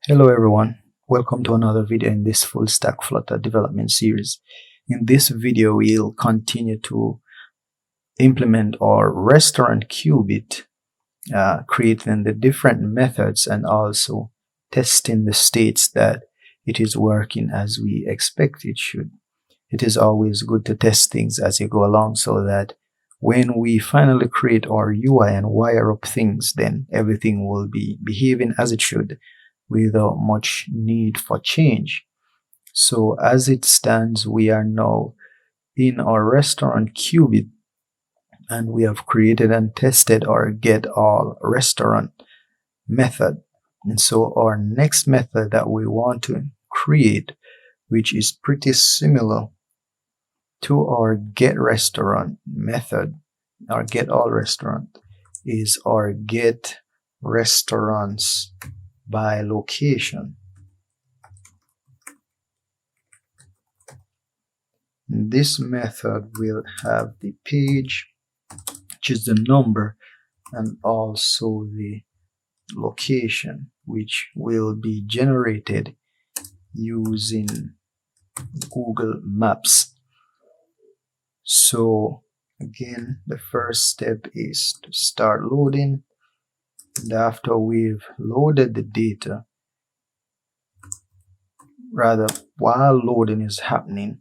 Hello everyone, welcome to another video in this full stack Flutter development series. In this video, we'll continue to implement our restaurant Cubit, creating the different methods and also testing the states that it is working as we expect it should. It is always good to test things as you go along so that when we finally create our UI and wire up things, then everything will be behaving as it should, without much need for change. So as it stands, we are now in our restaurant Cubit, and we have created and tested our get all restaurant method. And so our next method that we want to create, which is pretty similar to our get restaurant method, our get all restaurant, is our get restaurants by location. This method will have the page, which is the number, and also the location, which will be generated using Google Maps. So again, the first step is to start loading, and after we've loaded the data, rather while loading is happening,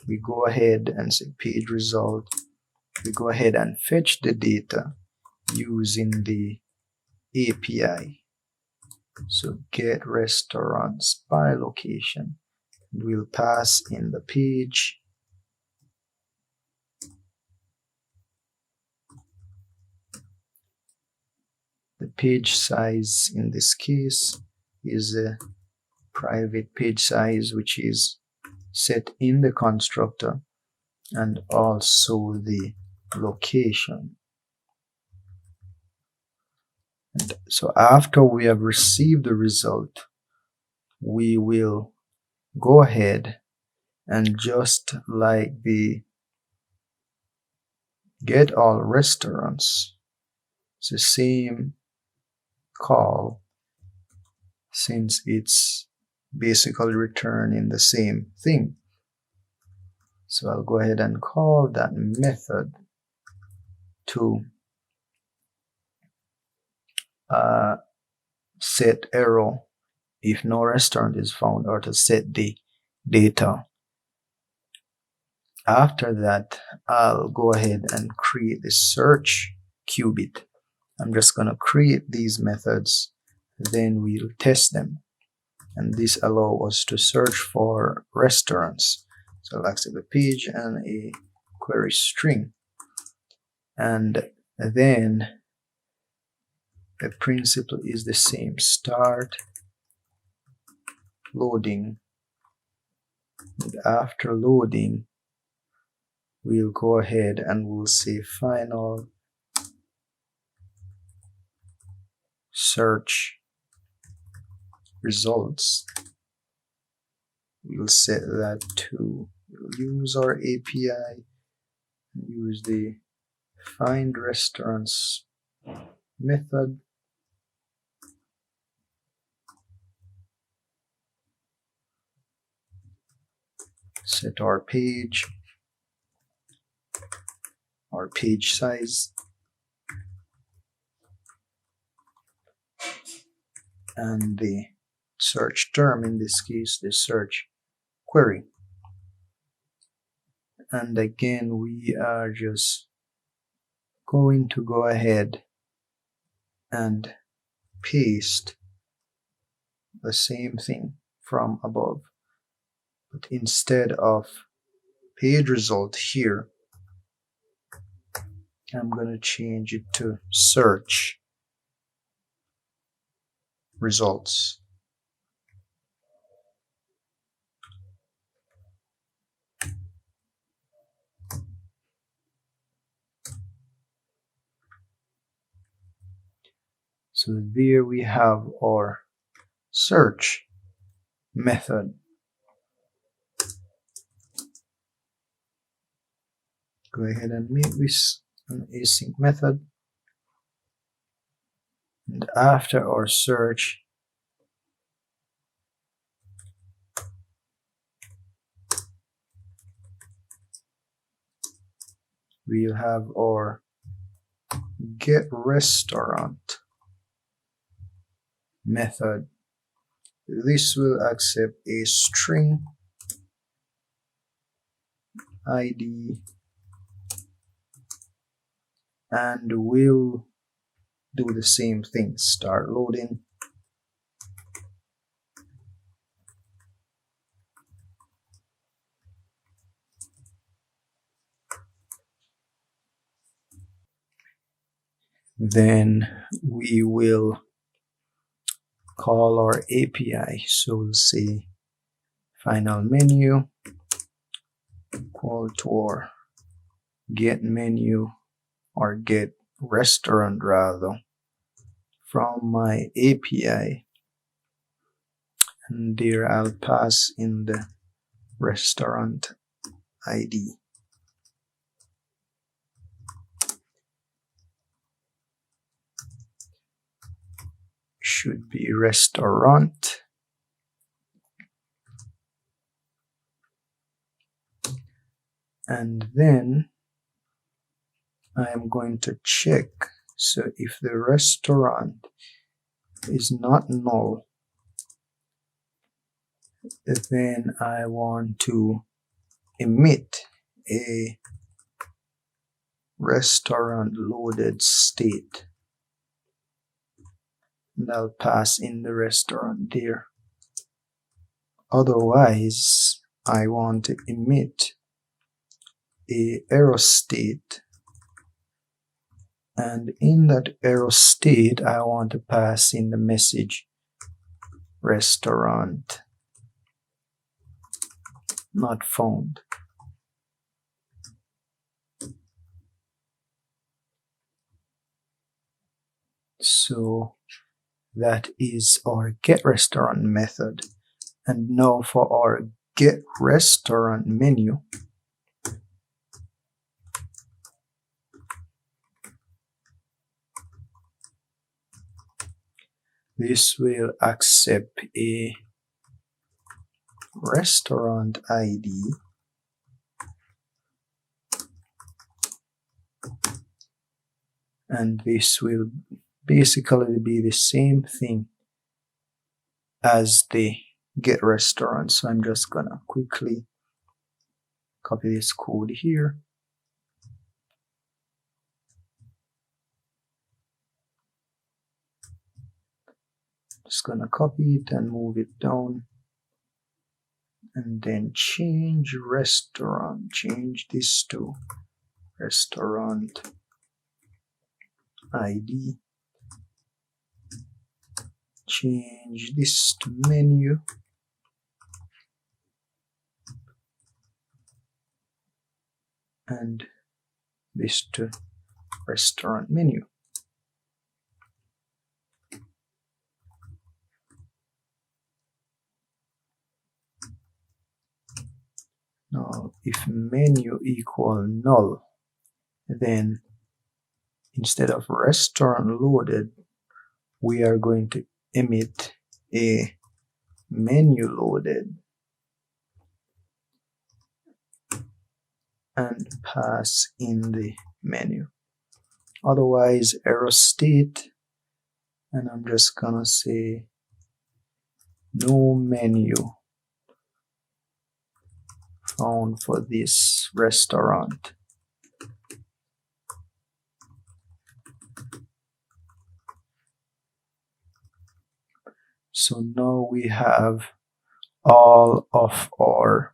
we go ahead and say page result. We go ahead and fetch the data using the API. So get restaurants by location. We'll pass in the page, the page size in this case is a private page size, which is set in the constructor, and also the location. And so after we have received the result, we will go ahead and, just like the get all restaurants, it's the same call since it's basically returning the same thing. So I'll go ahead and call that method to set error if no restaurant is found, or to set the data. After that, I'll go ahead and create the search Cubit. I'm just going to create these methods, then we'll test them. And this allows us to search for restaurants. So I'll accept the page and a query string. And then the principle is the same. Start loading. And after loading, we'll go ahead and we'll say final search results. We'll set that to, we'll use our API, use the find restaurants method. Set our page size, and the search term, in this case the search query. And again, we are just going to go ahead and paste the same thing from above, but instead of page result here, I'm going to change it to search results. So there we have our search method. Go ahead and make this an async method. And after our search, we'll have our get restaurant method. This will accept a string ID and we'll do the same thing. Start loading. Then we will call our API. So we'll say final menu equal to our get menu or get restaurant rather from my API, and there I'll pass in the restaurant ID. Should be restaurant. And then I am going to check. So if the restaurant is not null, then I want to emit a restaurant loaded state. And I'll pass in the restaurant there. Otherwise, I want to emit a error state, and in that error state I want to pass in the message restaurant not found. So that is our get restaurant method. And now for our get restaurant menu, this will accept a restaurant ID and this will basically be the same thing as the get restaurant. So I'm just gonna quickly copy this code here. Just gonna copy it and move it down, and then change restaurant, change this to restaurant ID, change this to menu, and this to restaurant menu. Now if menu equal null, then instead of restaurant loaded, we are going to emit a menu loaded and pass in the menu. Otherwise, error state, and I'm just gonna say no menu found for this restaurant. So now we have all of our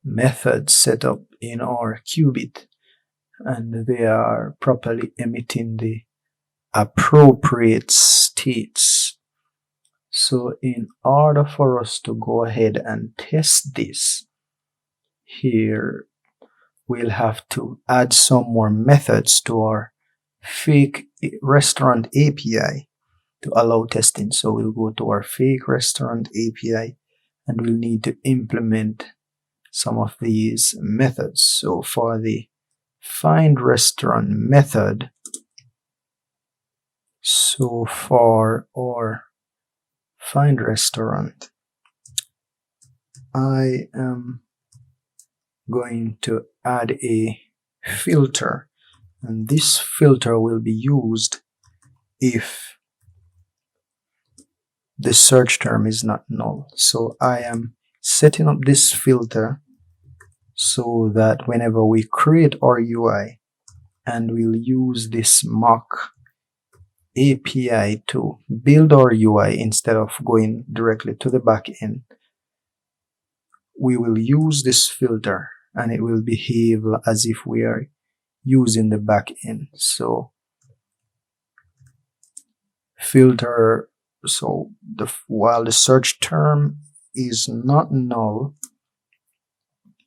methods set up in our Cubit, and they are properly emitting the appropriate states. So in order for us to go ahead and test this, here we'll have to add some more methods to our fake restaurant API to allow testing. So we'll go to our fake restaurant API and we'll need to implement some of these methods. So for the find restaurant method, so for our find restaurant, I am going to add a filter, and this filter will be used if the search term is not null. So I am setting up this filter so that whenever we create our UI and we'll use this mock API to build our UI instead of going directly to the back end, we will use this filter and it will behave as if we are using the back end. So filter, so while the search term is not null,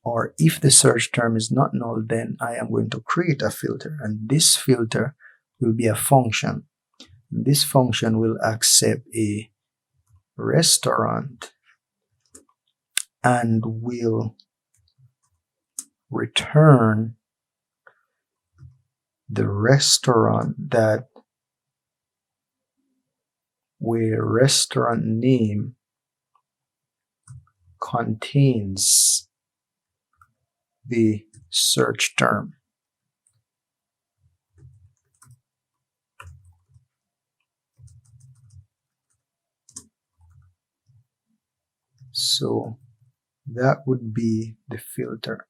or if the search term is not null, then I am going to create a filter, and this filter will be a function. This function will accept a restaurant and will return the restaurant that where restaurant name contains the search term. So that would be the filter.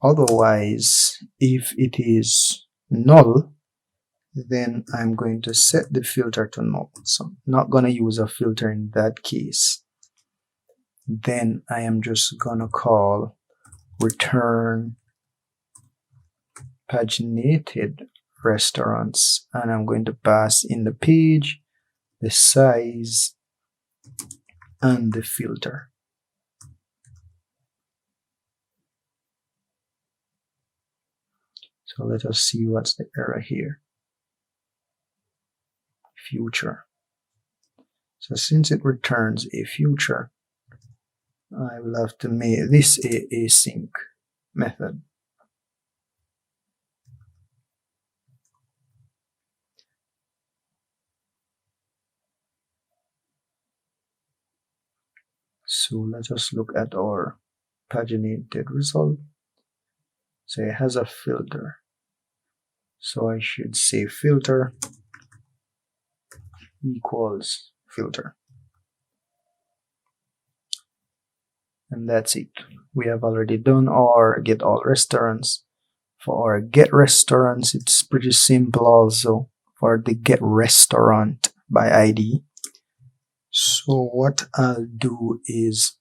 Otherwise, if it is null, then I'm going to set the filter to null. So I'm not going to use a filter in that case. Then I am just going to call return paginated restaurants, and I'm going to pass in the page, the size, and the filter. So let us see what's the error here. Future. So since it returns a future, I will have to make this a async method. So let us look at our paginated result. So it has a filter. So I should say filter equals filter. And that's it. We have already done our get all restaurants. For our get restaurants, it's pretty simple also for the get restaurant by ID. So what I'll do is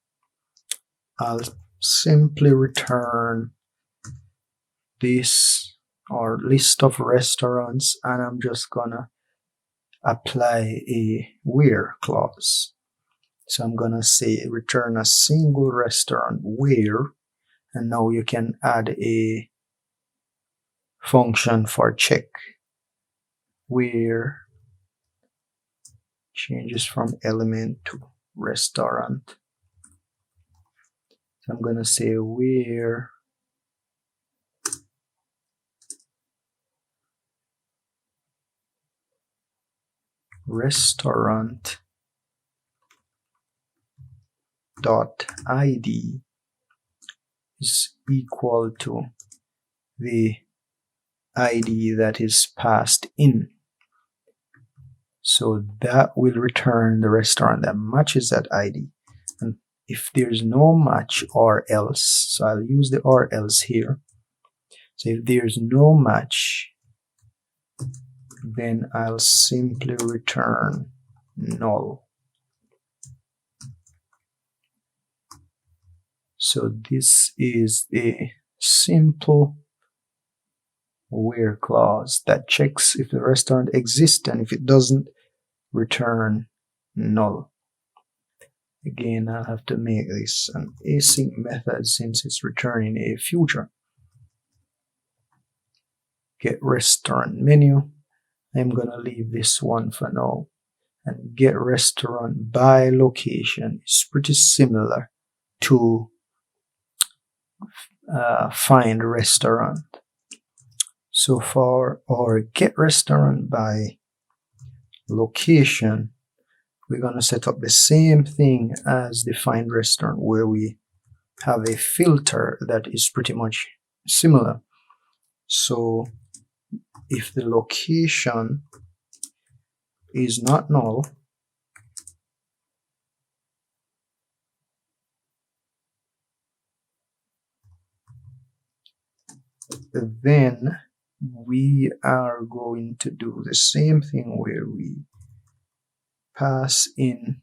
I'll simply return this or list of restaurants, and I'm just gonna apply a where clause. So I'm gonna say return a single restaurant where, and now you can add a function for check where changes from element to restaurant. So I'm gonna say where restaurant dot ID is equal to the ID that is passed in. So that will return the restaurant that matches that ID. And if there's no match, or else, so I'll use the or else here. So if there's no match, then I'll simply return null. So this is a simple where clause that checks if the restaurant exists, and if it doesn't, return null. Again, I'll have to make this an async method since it's returning a future. Get restaurant menu. I'm gonna leave this one for now. And get restaurant by location is pretty similar to find restaurant. So for our get restaurant by location, we're going to set up the same thing as the find restaurant, where we have a filter that is pretty much similar. So if the location is not null, then we are going to do the same thing where we pass in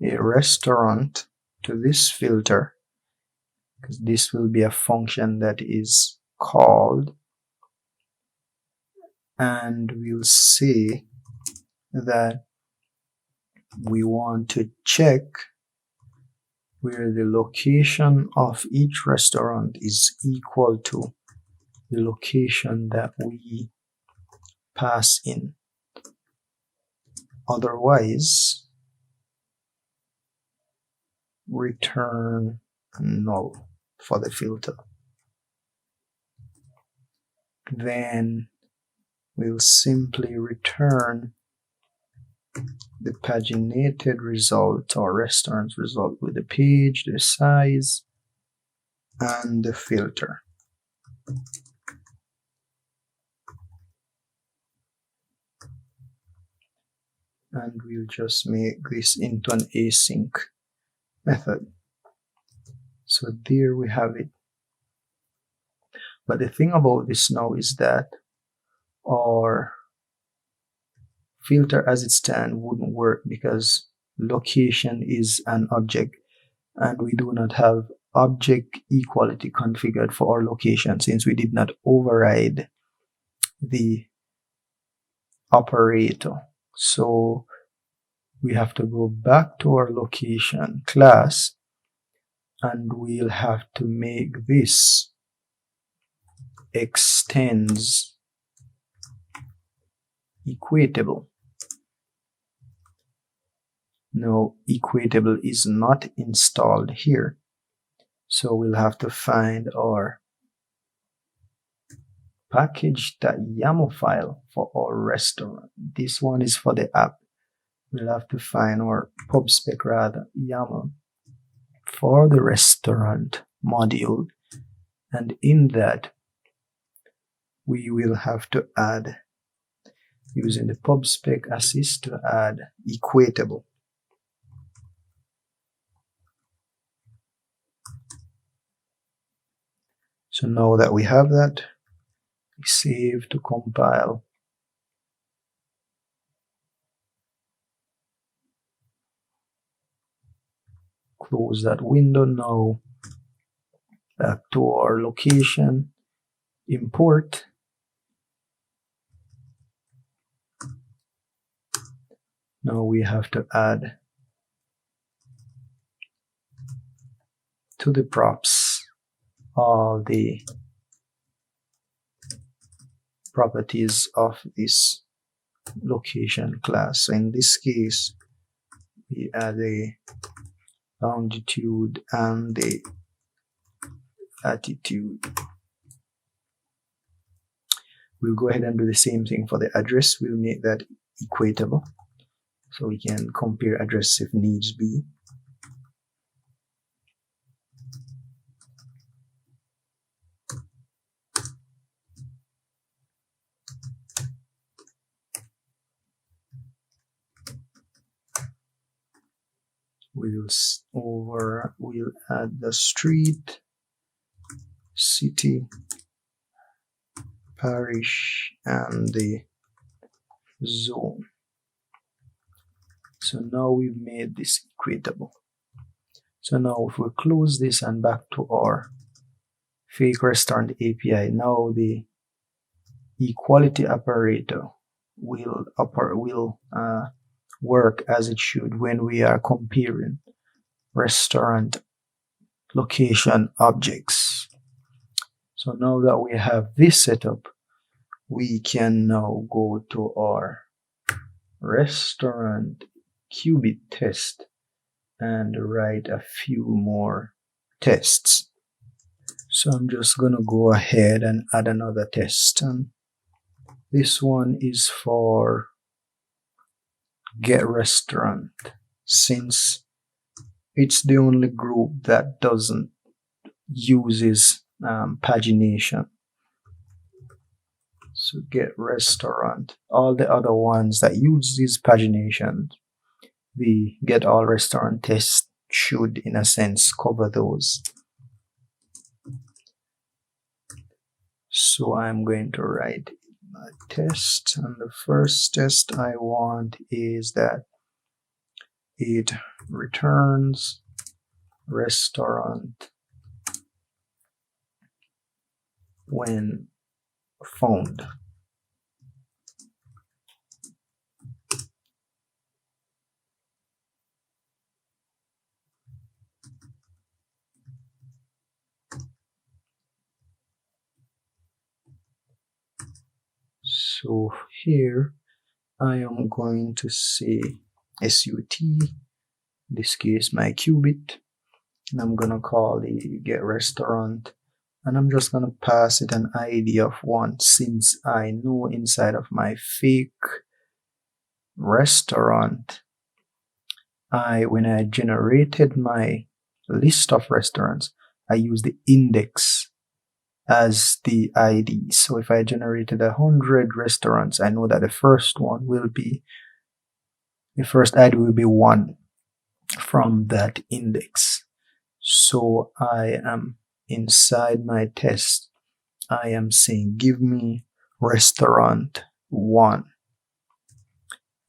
a restaurant to this filter, because this will be a function that is called, and we'll say that we want to check where the location of each restaurant is equal to the location that we pass in. Otherwise, return null for the filter. Then we'll simply return the paginated result or restaurant result with the page, the size, and the filter. And we'll just make this into an async method. So there we have it. But the thing about this now is that our filter as it stands wouldn't work, because location is an object and we do not have object equality configured for our location, since we did not override the operator. So we have to go back to our location class and we'll have to make this extends equatable. No, equatable is not installed here, so we'll have to find our package.yaml file for our restaurant. This one is for the app. We'll have to find our pubspec rather YAML for the restaurant module, and in that we will have to add, using the pubspec assist, to add equatable. So now that we have that, we save to compile. Close that window. Now back to our location, import. Now we have to add to the props all the properties of this location class. So in this case, we add the longitude and the latitude. We'll go ahead and do the same thing for the address. We'll make that equatable so we can compare address if needs be. We'll add the street, city, parish, and the zone. So now we've made this equatable. So now if we close this and back to our fake restaurant API, now the equality operator will work as it should when we are comparing restaurant location objects. So now that we have this set up, we can now go to our restaurant Cubit test and write a few more tests. So I'm just going to go ahead and add another test, and this one is for get restaurant, since it's the only group that doesn't uses pagination. So get restaurant. All the other ones that use these paginations, the get all restaurant test should in a sense cover those. So I'm going to write a test, and the first test I want is that it returns restaurant when found. So here I am going to say SUT, in this case my Cubit, and I'm gonna call the get restaurant, and I'm just gonna pass it an ID of 1 since I know inside of my fake restaurant when I generated my list of restaurants, I used the index as the ID. So if I generated 100 restaurants, I know that the first ID will be 1 from that index. So I am inside my test, I am saying give me restaurant 1,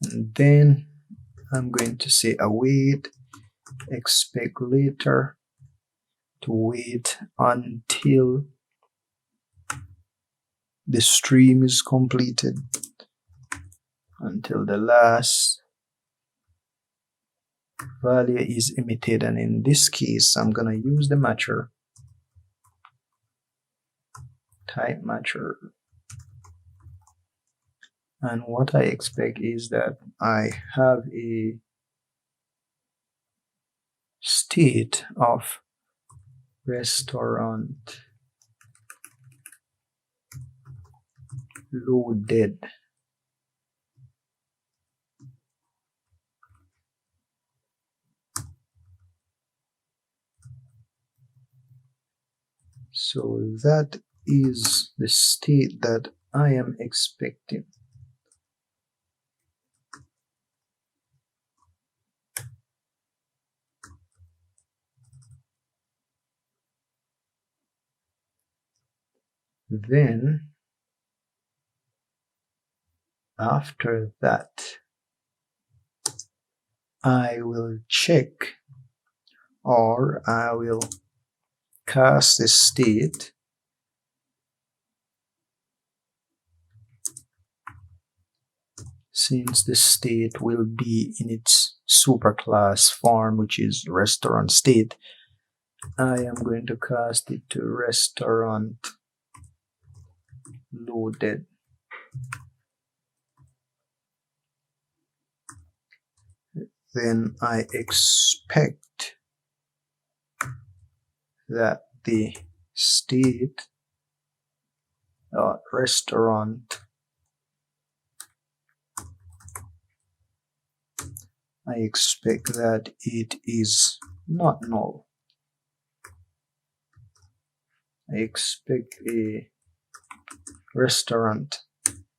and then I'm going to say await, expect later, to wait until the stream is completed, until the last value is emitted, and in this case I'm gonna use the matcher, type matcher, and what I expect is that I have a state of restaurant loaded. So that is the state that I am expecting. Then after that, I will check, or I will cast the state since the state will be in its superclass form, which is restaurant state. I am going to cast it to restaurant loaded. Then I expect that the state restaurant, I expect that it is not null. I expect a restaurant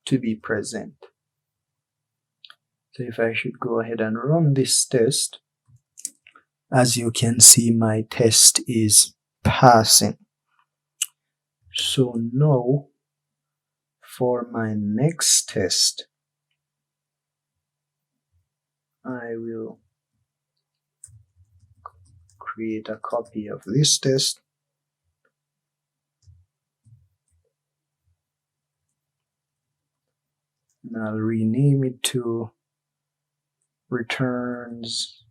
to be present. So if I should go ahead and run this test, as you can see, my test is passing. So now for my next test, I will create a copy of this test, and I'll rename it to returns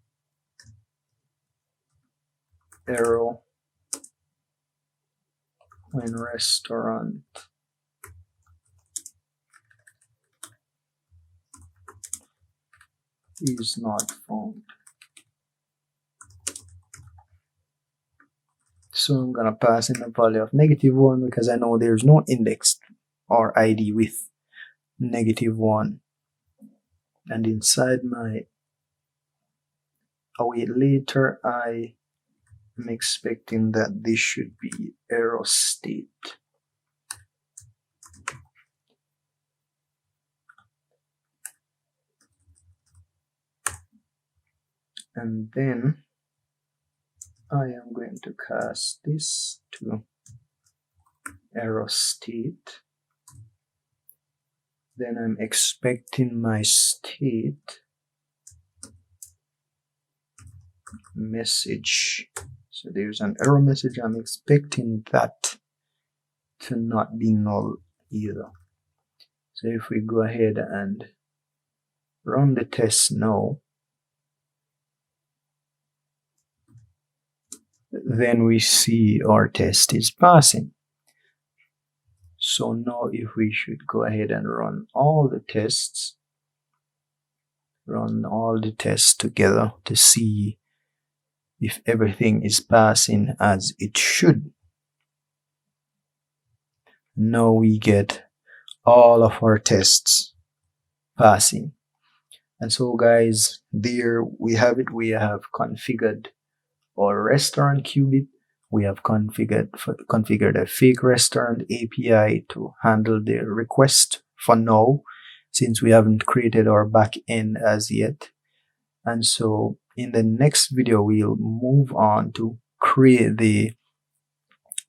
error when restaurant is not found. So I'm gonna pass in a value of -1 because I know there's no index or ID with -1, and inside my await later I am expecting that this should be error state. and then I am going to cast this to error state. Then I'm expecting my state message. So there's an error message. I'm expecting that to not be null either. So if we go ahead and run the test now, then we see our test is passing. So now if we should go ahead and run all the tests, together to see if everything is passing as it should. Now we get all of our tests passing. And so guys, there we have it. We have configured our restaurant Cubit. We have configured a fake restaurant API to handle the request for now, since we haven't created our back end as yet. And so in the next video, we'll move on to create the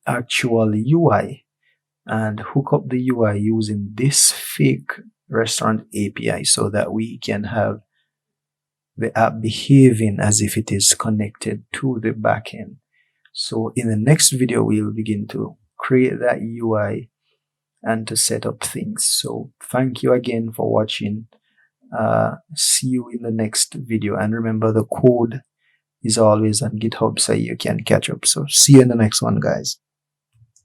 actual UI and hook up the UI using this fake restaurant API so that we can have the app behaving as if it is connected to the backend. So in the next video, we'll begin to create that UI and to set up things. So thank you again for watching. See you in the next video, and remember, the code is always on GitHub so you can catch up. So see you in the next one, guys.